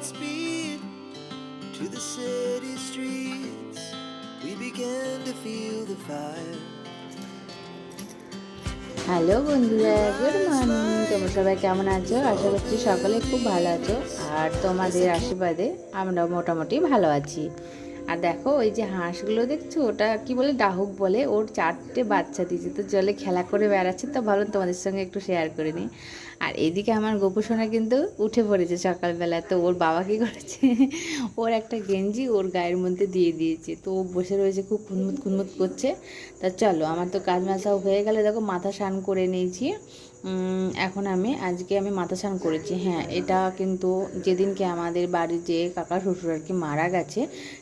Godspeed to the city streets. We began to feel the fire. Hello বন্ধুরা, good morning. তোমরা সবাই কেমন আছো? আশা করছি সকলে খুব ভালো আছো, আর তোমাদের আশীর্বাদে আমরা মোটামুটি ভালো আছি। আর দেখো ওই যে হাঁসগুলো দেখছো, ওটা কি বলে, ডাহুক বলে, ওর 4টে বাচ্চা দিয়েছে, তো জলে খেলা করে বেড়াচ্ছে, তো ভালো তোমাদের সঙ্গে একটু শেয়ার করে নিই। আর এইদিকে আমার গোপুসোনা কিন্তু উঠে পড়েছে সকালবেলা, তো ওর বাবা কী করেছে, ওর একটা গেঞ্জি ওর গায়ের মধ্যে দিয়ে দিয়েছে, তো ও বসে রয়েছে খুব খুনমুত খুনমুত করছে। তা চলো, আমার তো কাজ মাসাও হয়ে গেলে, দেখো মাথা স্নান করে নিয়েছি। এখন আজকে আমি মাথা স্নান করেছি। হ্যাঁ, এটা কিন্তু যেদিনকে আমাদের বাড়ির যে কাকা শ্বশুর আর কি মারা গেছে,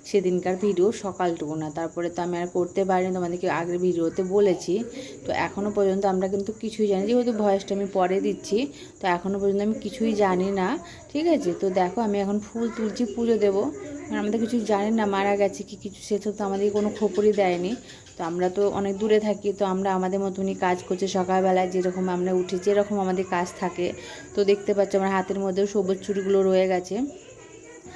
সেদিনকার ভিডিও, সকালটুকু না, তারপরে তো আমি আর করতে পারিনি, তোমাদেরকে আগের ভিডিওতে বলেছি। তো এখনও পর্যন্ত আমরা কিন্তু কিছুই জানি, যেহেতু ভয়েসটা আমি পরে দিচ্ছি, তো এখনও পর্যন্ত আমি কিছুই জানি না, ঠিক আছে। তো দেখো আমি এখন ফুল তুলছি, পুজো দেবো। আমাদের কিছু জানি না মারা গেছে কি কিছু, সেসব তো আমাদের কোনো খবরই দেয়নি। তো আমরা তো অনেক দূরে থাকি, তো আমরা আমাদের মতনই কাজ করছি সকালবেলায়, যেরকম আমরা উঠি, যেরকম আমাদের কাজ থাকে। তো দেখতে পাচ্ছ আমার হাতের মধ্যেও সবুজ চুড়িগুলো রয়ে গেছে।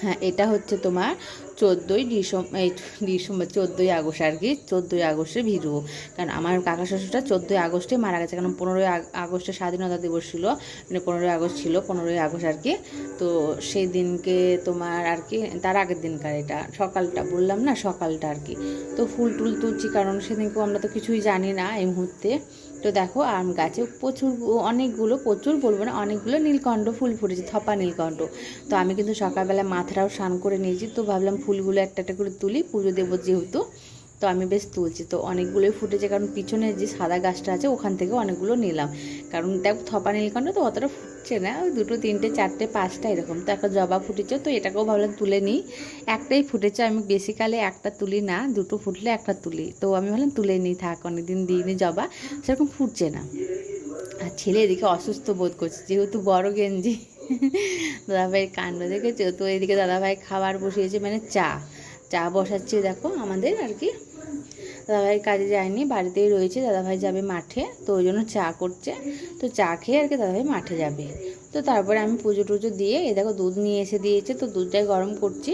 হ্যাঁ, এটা হচ্ছে তোমার 14ই আগস্ট আর কি, 14ই আগস্টের ভিডিও। কারণ আমার কাকা শ্বশুরটা 14ই আগস্টে মারা গেছে, কারণ 15ই আগস্টে স্বাধীনতা দিবস ছিল, মানে 15ই আগস্ট ছিল, 15ই আগস্ট আর কি। তো সেই দিনকে তোমার আর কি, তার আগের দিনকার, এটা সকালটা বললাম না, সকালটা আর কি। তো ফুল টুল তুলছি, কারণ সেদিনকে আমরা তো কিছুই জানি না এই মুহূর্তে। তো দেখো আম গাছে প্রচুর বলবো না, অনেকগুলো নীলকণ্ঠ ফুল ফুটেছে, থপা নীলকণ্ঠ। তো আমি কিন্তু সকালবেলা মাথাটাও স্নান করে নিয়েছি, তো ভাবলাম ফুলগুলো একটা একটা করে তুলি, পুজো দেবো যেহেতু। তো আমি বেশ তুলছি, তো অনেকগুলোই ফুটেছে, কারণ পিছনে যে সাদা গাছটা আছে ওখান থেকে অনেকগুলো নিলাম। কারণ দেখো থপা নীলকণ্ঠ তো অতটা ফুটছে না, ওই 2, 3, 4, 5টা এরকম। তো একটা জবা ফুটেছে, তো এটাকেও ভাবলাম তুলে নিই। একটাই ফুটেছে, আমি বেসিক্যালি একটা তুলি না, 2টো ফুটলে একটা তুলি, তো আমি ভাবলাম তুলে নিই, থাক, অনেকদিন দিইনি জবা, সেরকম ফুটছে না। আর ছেলে এদিকে অসুস্থ বোধ করছে, যেহেতু বড় গেঞ্জি। দাদাভাইয়ের কাণ্ড দেখেছো তো। এদিকে দাদাভাই খাবার বসিয়েছে, মানে চা বসাচ্ছে, দেখো আমাদের আর কি। দাদাভাই কাজে যায়নি, বাড়িতেই রয়েছে, দাদাভাই যাবে মাঠে, তো ওই জন্য চা করছে। তো চা খেয়ে আর কি দাদাভাই মাঠে যাবে। তো তারপরে আমি পুজো টুজো দিয়ে, এই দেখো দুধ নিয়ে এসে দিয়েছে, তো দুধটাই গরম করছি,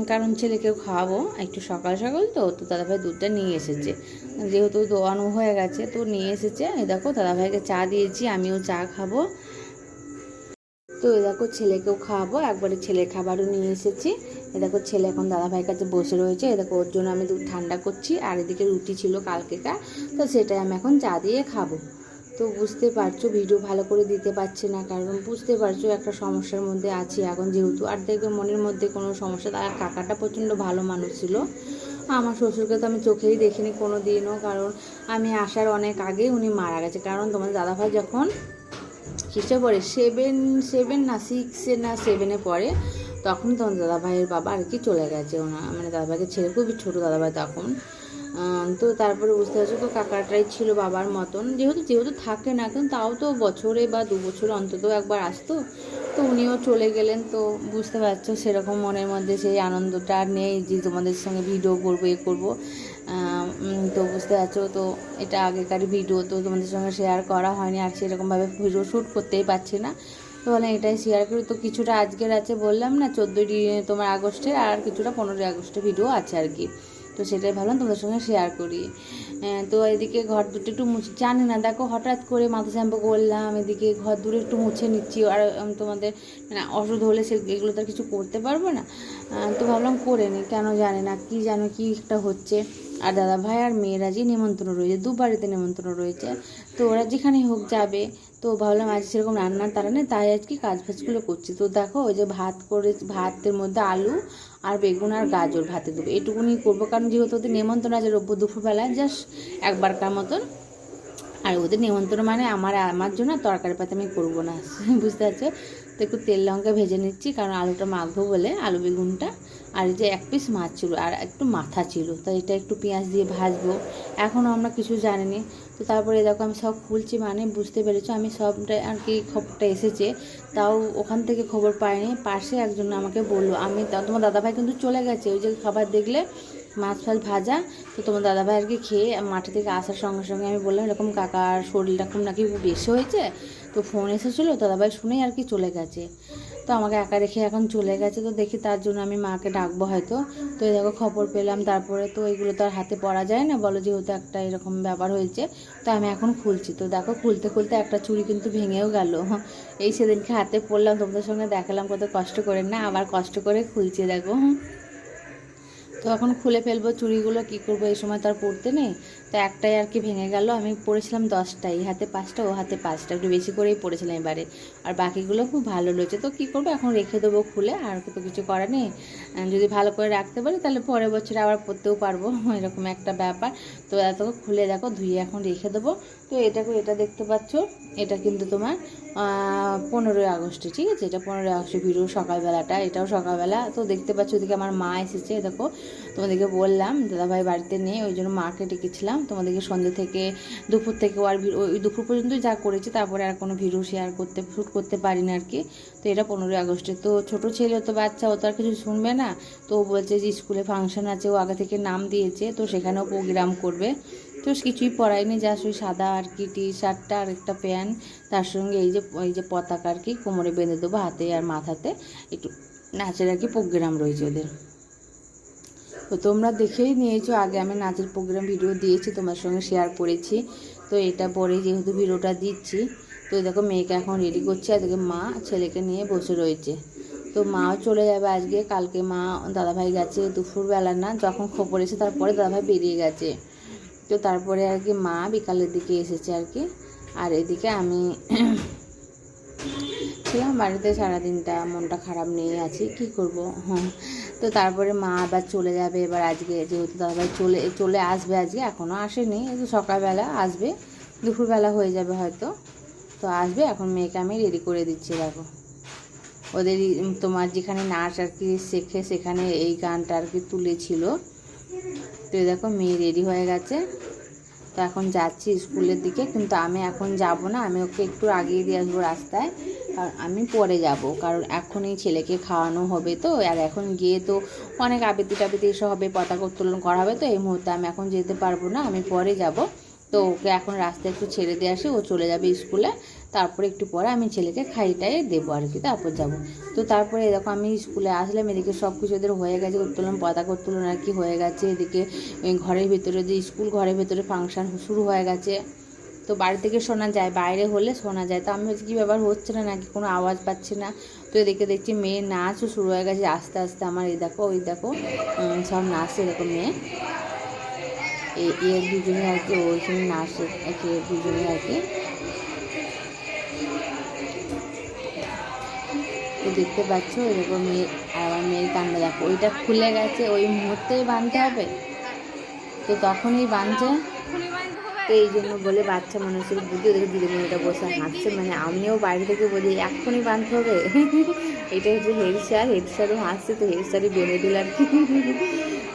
কারণ ছেলেকেও খাওয়াবো একটু সকাল সকাল। তো দাদাভাই দুধটা নিয়ে এসেছে, যেহেতু দোয়ানো হয়ে গেছে, তো নিয়ে এসেছে। এই দেখো দাদাভাইকে চা দিয়েছি, আমিও চা খাবো। তো এ দেখো ছেলেকেও খাওয়াবো, একবারে ছেলের খাবারও নিয়ে এসেছি। এ দেখো ছেলে এখন দাদাভাইয়ের কাছে বসে রয়েছে, এ দেখো ওর জন্য আমি দুধ ঠান্ডা করছি, আর এদিকে রুটি ছিল কালকেকার, তো সেটাই আমি এখন চা দিয়ে খাবো। তো বুঝতে পারছো ভিডিও ভালো করে দিতে পারছি না, কারণ বুঝতে পারছো একটা সমস্যার মধ্যে আছি এখন যেহেতু। আর দেখবে মনের মধ্যে কোনো সমস্যা, তার কাকাটা প্রচণ্ড ভালো মানুষ ছিল। আমার শ্বশুরকে তো আমি চোখেই দেখিনি কোনো দিনও, কারণ আমি আসার অনেক আগেই উনি মারা গেছে। কারণ তোমাদের দাদাভাই যখন কিসে পড়ে, সেভেন না 6-এ না 7-এ পড়ে, তখন তোমার দাদাভাইয়ের বাবা আর কি চলে গেছে, মানে দাদাভাইকে ছেড়ে, খুবই ছোটো দাদাভাই তখন। তো তারপরে বুঝতে পারছো, তো কাকাটাই ছিল বাবার মতন, যেহেতু থাকে না, কিন্তু তাও তো বছরে বা 2 বছরে অন্তত একবার আসতো। তো উনিও চলে গেলেন, তো বুঝতে পারছো সেরকম মনের মধ্যে সেই আনন্দটা আর নেই যে তোমাদের সঙ্গে ভিডিও করবো, করবো। তো বুঝতে পারছো, তো এটা আগেকার ভিডিও, তো তোমাদের সঙ্গে শেয়ার করা হয়নি, আর সেরকমভাবে ভিডিও শ্যুট করতেই পারছি না। তো বলে এটাই শেয়ার করি। তো কিছুটা আজকের আছে, বললাম না 14ই তোমার আগস্টের, আর কিছুটা 15ই আগস্টের ভিডিও আছে আর কি। তো সেটাই ভাবলাম তোমাদের সঙ্গে শেয়ার করি। তো এদিকে ঘর দুটো একটু মুছে, জানি না দেখো হঠাৎ করে মাথা শ্যাম্পু করলাম, এদিকে ঘর দূরে একটু মুছে নিচ্ছি। আর তোমাদের মানে ওষুধ হলে এগুলো তো আর কিছু করতে পারবো না, তো ভাবলাম করে নিই, কেন জানি না কি যেন কি একটা হচ্ছে। আর দাদাভাই আর মেয়েরা যে নিমন্ত্রণ রয়েছে, 2 বাড়িতে নিমন্ত্রণ রয়েছে, তো ওরা যেখানেই হোক যাবে। তো ভাবলাম আজ সেরকম রান্নার তারা নেই, তাই আজকে কাজবাজগুলো করছি। তো দেখো ওই যে ভাতের মধ্যে আলু আর বেগুন আর গাজর ভাতে দেবো, এটুকুনি করবো, কারণ যেহেতু ওদের নিমন্ত্রণ আছে দুপুরবেলায়, জাস্ট একবারকার মতন। আর ওদের নিমন্ত্রণ মানে আমার জন্য তরকারি পাতে আমি করবো না, বুঝতে পারছো। তো একটু তেল লঙ্কা ভেজে নিচ্ছি, কারণ আলুটা মাখবো বলে, আলু বেগুনটা। আর এই যে 1 পিস মাছ ছিল, আর একটু মাথা ছিল, তাই এটা একটু পেঁয়াজ দিয়ে ভাজবো। এখনও আমরা কিছু জানিনি। তো তারপরে দেখো আমি সব খুলছি, মানে বুঝতে পেরেছো আমি সবটা আর কি, খবরটা এসেছে, তাও ওখান থেকে খবর পাইনি। পাশে একজন আমাকে বললো, তোমার দাদাভাই কিন্তু চলে গেছে, ওই যে খাবার দেখলে মাছ ফাছ ভাজা। তো তোমার দাদাভাই আর কি খেয়ে মাঠে থেকে আসার সঙ্গে সঙ্গে আমি বললাম এরকম কাকার শরীরটা খুব নাকি বেশি হয়েছে, তো ফোন এসেছিলো, দাদাভাই শুনেই আর কি চলে গেছে। তো আমাকে একা রেখে এখন চলে গেছে। তো দেখি তার জন্য আমি মাকে ডাকবো হয়তো। তো এই দেখো খবর পেলাম, তারপরে তো এগুলো তো আর হাতে পরা যায় না, বলো যেহেতু একটা এরকম ব্যাপার হয়েছে। তো আমি এখন খুলছি। তো দেখো খুলতে খুলতে একটা চুড়ি কিন্তু ভেঙেও গেল। এই সেদিনকে হাতে পড়লাম, তোমাদের সঙ্গে দেখালাম কত কষ্ট করে, না আবার কষ্ট করে খুলছি দেখো। তো এখন খুলে ফেলবো চুড়িগুলো, কী করবো, এই সময় তো আর পরতে নেই। তো একটাই আর কি ভেঙে গেল। আমি পরেছিলাম 10টাই, হাতে 5টা ও হাতে 5টা, একটু বেশি করেই পরেছিলাম এবারে। আর বাকিগুলো খুব ভালো রয়েছে। তো কী করবো, এখন রেখে দেবো খুলে, আর তো কিছু করার নেই। যদি ভালো করে রাখতে পারি তাহলে পরের বছর আবার পরতেও পারবো, এরকম একটা ব্যাপার। তো এত খুলে দেখো ধুয়ে এখন রেখে দেবো। তো এটা দেখতে পাচ্ছ, এটা কিন্তু তোমার 15ই আগস্টে, ঠিক আছে, এটা 15ই আগস্টে ভিডিও, সকালবেলাটা, এটাও সকালবেলা। তো দেখতে পাচ্ছ ওদিকে আমার মা এসেছে, দেখো তোমাদেরকে বললাম দাদাভাই বাড়িতে নেই, ওই জন্য মাকে ডেকেছিলাম। তোমাদেরকে সন্ধ্যে থেকে দুপুর থেকে আর ওই দুপুর পর্যন্ত যা করেছি, তারপরে আর কোনো ভিডিও শ্যুট করতে পারি না আর কি। তো এটা 15ই আগস্টে। তো ছোটো ছেলে তো বাচ্চা, ও তো আর কিছু শুনবে না। তো ও বলছে যে স্কুলে ফাংশন আছে, ও আগে থেকে নাম দিয়েছে, তো সেখানেও প্রোগ্রাম করবে। তো কিছুই পরায়নি, জাস্ট ওই সাদা আর কি টি শার্টটা আর একটা প্যান্ট, তার সঙ্গে এই যে পতাকা আর কি কোমরে বেঁধে দেবো, হাতে আর মাথাতে একটু নাচের আর কি প্রোগ্রাম রয়েছে ওদের। তো তোমরা দেখেই নিয়েছো, আগে আমি নাচের প্রোগ্রাম ভিডিও দিয়েছি, তোমার সঙ্গে শেয়ার করেছি। তো এটা পরে যেহেতু ভিডিওটা দিচ্ছি, তো দেখো মেয়েকে এখন রেডি করছে, আর দেখে মা ছেলেকে নিয়ে বসে রয়েছে। তো মাও চলে যাবে আজকে, কালকে মা দাদাভাই গেছে দুপুরবেলা, না যখন খবর এসে তারপরে দাদাভাই বেরিয়ে গেছে। তো তারপরে আর কি মা বিকালের দিকে এসেছে আর কি। আর এদিকে আমি ছিলাম বাড়িতে সারাদিনটা, মনটা খারাপ নিয়ে আছি, কি করব। হ্যাঁ, তো তারপরে মা আবার চলে যাবে এবার আজকে, যেহেতু দাদাভাই চলে আসবে আজকে, এখনও আসেনি, একটু সকালবেলা আসবে, দুপুরবেলা হয়ে যাবে হয়তো। তো আসবে, এখন মেয়েকে আমি রেডি করে দিচ্ছি। দেখো ওদের তোমার যেখানে নাচ আর কি শেখে, সেখানে এই গানটা আর কি তুলেছিল। তো দেখো মেয়ে রেডি হয়ে গেছে। তো এখন যাচ্ছি স্কুলের দিকে, কিন্তু আমি এখন যাব না, আমি ওকে একটু আগিয়ে দিয়ে আসবো রাস্তায়, কারণ আমি পরে যাব, কারণ এখনই ছেলেকে খাওয়ানো হবে। তো আর এখন গিয়ে তো অনেক আবৃত্তি টাবৃত্তি এসব হবে, পতাকা উত্তোলন করা হবে, তো এই মুহূর্তে আমি এখন যেতে পারবো না, আমি পরে যাব। তো ওকে এখন রাস্তায় একটু ছেড়ে দিয়ে আসি, ও চলে যাবে স্কুলে, তারপরে একটু পরে আমি ছেলেকে খাইটাই দেবো আর কি, তারপর যাব। তো তারপরে দেখো আমি স্কুলে আসলাম, এদিকে সব কিছু এদের হয়ে গেছে, উত্তোলন পতাকা উত্তোলন আর কি হয়ে গেছে। এদিকে ঘরের ভিতরে যে স্কুল ঘরের ভিতরে ফাংশান শুরু হয়ে গেছে। তো বাড়ি থেকে শোনা যায়, বাইরে হলে শোনা যায়। তো আমি হচ্ছে কী ব্যাপার হচ্ছে না নাকি, কোনো আওয়াজ পাচ্ছি না। তো এদিকে দেখছি মেয়ের নাচও শুরু হয়ে গেছে আস্তে আস্তে। আমার এই দেখো ওই দেখো সব নাচছে, এরকম মেয়ে এর দুজনে আর কি, ওইখানে নাচে দুজনে আর কি। তো দেখতে পাচ্ছ এরকম মেয়ে, আর আমার মেয়ের কান্না দেখো, ওইটা খুলে গেছে, ওই মুহূর্তেই বাঁধতে হবে, তো তখনই বাঁধছে। তো এই জন্য বলে বাচ্চা মানুষের বুদ্ধি, ওদেরকে দিদিমণিটা বসে হাঁটছে, মানে আমিও বাইরে থেকে বলি এক্ষুনি বাঁধতে হবে। এটা হচ্ছে হেড স্যারও হাসছে, তো হেড স্যারই বেঁধে দিল আর কি।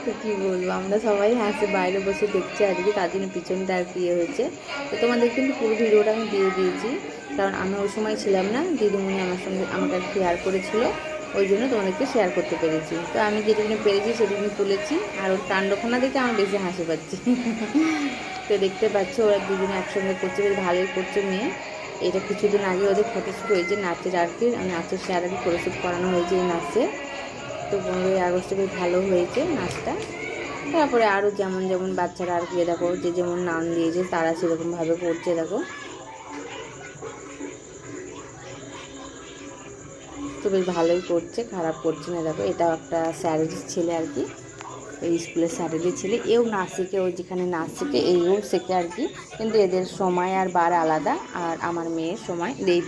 তো কী বলবো, আমরা সবাই হাসছে, বাইরে বসে দেখছি আর কি, তার জন্য পিছনটা আর কি হয়েছে। তো তোমাদের কিন্তু পুরো ভিডিওটা আমি দিয়ে দিয়েছি, কারণ আমি ওই সময় ছিলাম না, দিদিমণি আমাকে শেয়ার করেছিল, ওই জন্য তোমাদেরকে শেয়ার করতে পেরেছি। তো আমি যেটুকুনি পেরেছি সেটুকুনি তুলেছি, আর ওর কাণ্ডখানা দেখে আমার বেশি হাসি পাচ্ছি। তো দেখতে পাচ্ছ ওরা দুজনে একসঙ্গে করছে, বেশ ভালোই করছে মেয়ে। এটা কিছুদিন আগে ওদের ফটোশ্যুট হয়েছে নাচের আর কি, নাচের শেয়ার আর কি ফটোশ্যুট করানো হয়েছে এই নাচে। তো 15ই আগস্টে বেশ ভালো হয়েছে নাচটা। তারপরে আরও যেমন যেমন বাচ্চারা আর কি দেখো, যে যেমন নাম দিয়েছে তারা সেরকমভাবে করছে দেখো। তো বেশ ভালোই করছে, খারাপ করছে না। দেখো এটাও একটা স্যারেরই ছেলে আর কি, এই স্কুলের স্যারেরই ছেলে, এও নাচ শেখে, ও যেখানে নাচ শেখে এইও শেখে আর কি, কিন্তু এদের সময় আর বার আলাদা, আর আমার মেয়ের সময় এই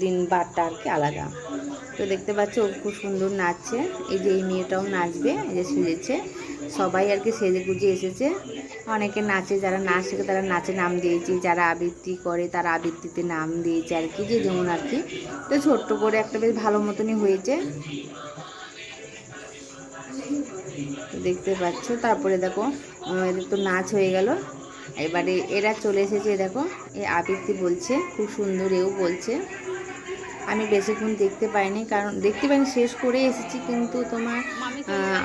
দিন বারটা আর কি আলাদা। তো দেখতে পাচ্ছ ও খুব সুন্দর নাচছে। এই যে এই মেয়েটাও নাচবে, এই যে সেজেছে, সবাই আর কি সেজে গুজে এসেছে। অনেকে নাচে, যারা নাচ শেখে তারা নাচে নাম দিয়েছে, যারা আবৃত্তি করে তারা আবৃত্তিতে নাম দিয়েছে আর কি, যে যেমন আর কি। তো ছোট্ট করে একটা বেশ ভালো মতনই হয়েছে, দেখতে পাচ্ছ। তারপরে দেখো এদের তো নাচ হয়ে গেল, এবারে এরা চলে এসেছে, দেখো এই আবৃত্তি বলছে, খুব সুন্দর এও বলছে। আমি বেশিক্ষণ দেখতে পাইনি, কারণ দেখতে পাইনি, শেষ করে এসেছি, কিন্তু তোমার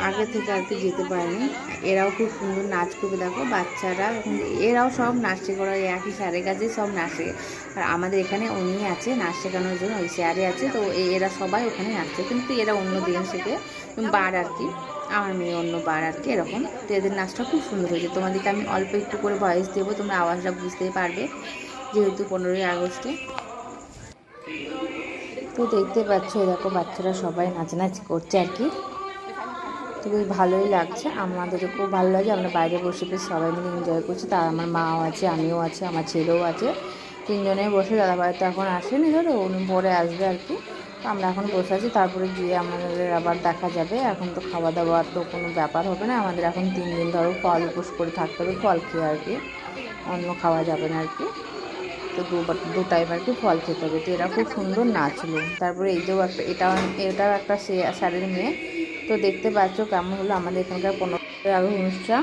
আগে থেকে আর কি যেতে পারিনি। এরাও খুব সুন্দর নাচ করবে, দেখো বাচ্চারা, এরাও সব নাচ শেখে, ওরা একই স্যারের কাছে সব নাচ শেখে। আর আমাদের এখানে উনি আছে নাচ শেখানোর জন্য, ওই স্যারে আছে, তো এরা সবাই ওখানে নাচছে, কিন্তু এরা অন্য দিন শেখে বার আর কি, আমার মেয়ে অন্য বার আর কি, এরকম। তো এদের নাচটা খুব সুন্দর হয়েছে। তোমাদেরকে আমি অল্প একটু করে ভয়েস দেবো, তোমরা আওয়াজটা বুঝতেই পারবে, যেহেতু 15ই আগস্টে। তো দেখতে পাচ্ছ দেখো বাচ্চারা সবাই নাচানাচি করছে আর কি, তো বেশ ভালোই লাগছে, আমাদেরও খুব ভালো লাগে। আমরা বাইরে বসে বেশ সবাই মিলে এনজয় করছি। তার আমার মাও আছে, আমিও আছে, আমার ছেলেও আছে, তিনজনে বসে, দাদাভাই তো এখন আসেনি, ধরো উনি পরে আসবে আর কি। তো আমরা এখন বসে আছি, তারপরে গিয়ে আমাদের আবার দেখা যাবে। এখন তো খাওয়া দাওয়ার তো কোনো ব্যাপার হবে না আমাদের, এখন 3 দিন ধরো ফল উপোস করে থাকতে হবে, ফল খেয়ে আর কি, অন্য খাওয়া যাবে না আর কি। তো দু টাইম আর কি ফল খেতে হবে। তো এরা খুব সুন্দর নাচলো। তারপরে এই যে এটাও একটা স্যারের মেয়ে। তো দেখতে পাচ্ছ কেমন হলো আমাদের এখানকার 15ই আগস্ট অনুষ্ঠান।